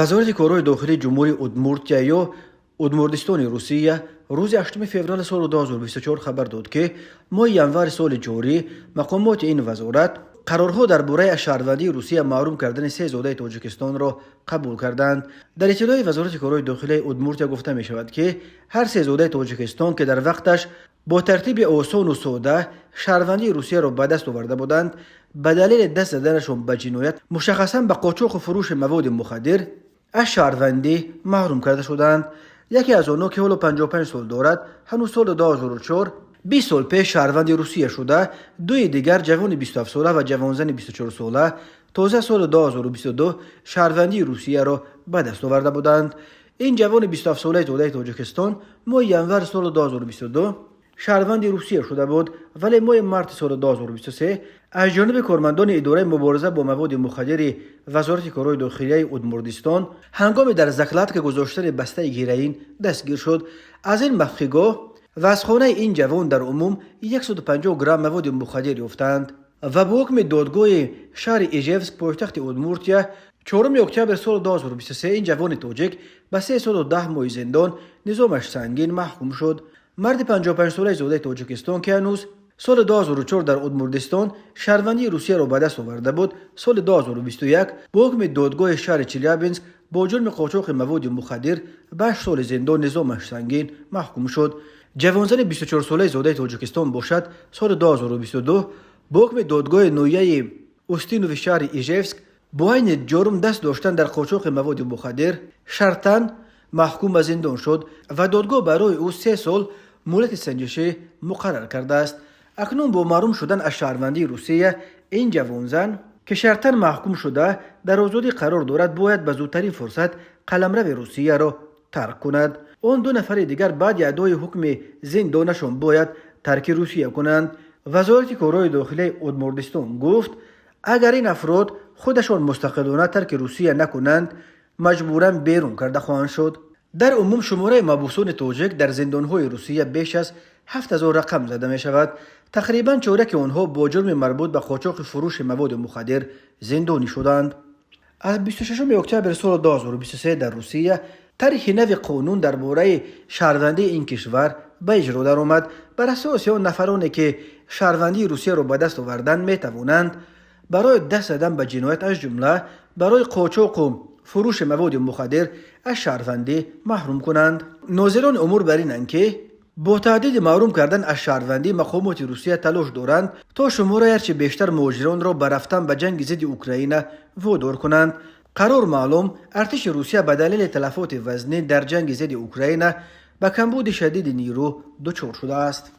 وزارت کارهای داخلی جمهوری ادمورتیا یا ادمردستان روسیه روز 8 فوریه سال 2024 خبر داد که ماه ینور سال جاری مقامات این وزارت قرارها درباره شهروندی روسیه محروم کردن 3 زاده تاجیکستان را قبول کردند. در اطلاع وزارت کارهای داخلی ادمورتیا گفته می شود که هر 3 زاده تاجیکستان که در وقتش با ترتیب آسان و ساده شهروندی روسیه را به دست آورده بودند، به دلیل دست زدنشان به جنایت مشخصا به قاچاق و فروش مواد مخدر از شهروندی محروم کرده شدند. یکی از آنها که حالا 55 سال دارد، هنوز سال 2004 20 سال پیش شهروند روسیه شده، دوی دیگر جوان 27 ساله و جوانزن 24 ساله تازه سال 2022 شهروندی روسیه را به دست آورده بودند. این جوان 27 ساله تاجیکستان ماه ینور سال 2022 شهروند روسیه شده بود، ولی ماه مارس سال 2023 از جانب کارمندان اداره مبارزه با مواد مخدر وزارت کارهای داخلی ادمردستان هنگام در زخلت که گذاشتن بسته گیرین دستگیر شد. از این مخفیگاه و از خانه این جوان در عموم 150 گرم مواد مخدر یافتند و با حکم دادگاه شهر ایژیوسک پایتخت ادمورتیا 4 اکتبر سال 2023 این جوان تاجیک به 3 سال و 10 ماه زندان نظامش سنگین محکوم شد. مرد 55 ساله زاده تاجیکستان که هنوز سال 2004 در ادمردستان شهروندی روسیه را به دست آورده بود، سال 2021 با حکم دادگاه شهر چلیابینسک با جرم قاچاق مواد مخدر به 8 سال زندان نظامش سنگین محکوم شد. جوانزن 24 ساله زاده تاجیکستان باشد، سال 2022 با حکم دادگاه نویه اوستینوف شهر ایژیوسک با این جرم دست داشتن در قاچاق مواد مخدر شرطاً محکوم به زندان شد و دادگاه برای او 3 سال مهلت سنجشی مقرر کرده است. اکنون با محروم شدن از شهروندی روسیه این جوانزن که شرطاً محکوم شده در آزادی قرار دارد، باید به زودترین فرصت قلمرو روسیه را ترک کند. آن 2 نفر دیگر بعد ادای حکم زندانشان باید ترک روسیه کنند. وزارت کارهای داخلی ادمردستان گفت اگر این افراد خودشان مستقلانه ترک روسیه نکنند مجبوراً بیرون کرده خواهند شد. در عموم شماره محبوسان تاجیک در زندانهای روسیه بیش از 7000 رقم زده می شود. تقریباً چهارک آنها با جرم مربوط به قاچاق فروش مواد مخدر زندانی شدند. از 26 اکتبر سال 2023 در روسیه طرح نو قانون درباره شهروندی این کشور به اجرا درآمد. بر اساس آن نفرانی که شهروندی روسیه را به دست آوردند می توانند برای دست زدن به جنایت از جمله برای قاچاق و فروش مواد مخدر از شهروندی محروم کنند. ناظران امور بر اینند که با تهدید محروم کردن از شهروندی مقامات روسیه تلاش دارند تا شماره هرچه بیشتر مهاجران را به رفتن به جنگ ضد اوکراین وادار کنند. قرار معلوم ارتش روسیه به دلیل تلفات وزنی در جنگ ضد اوکراین به کمبود شدید نیرو دچار شده است.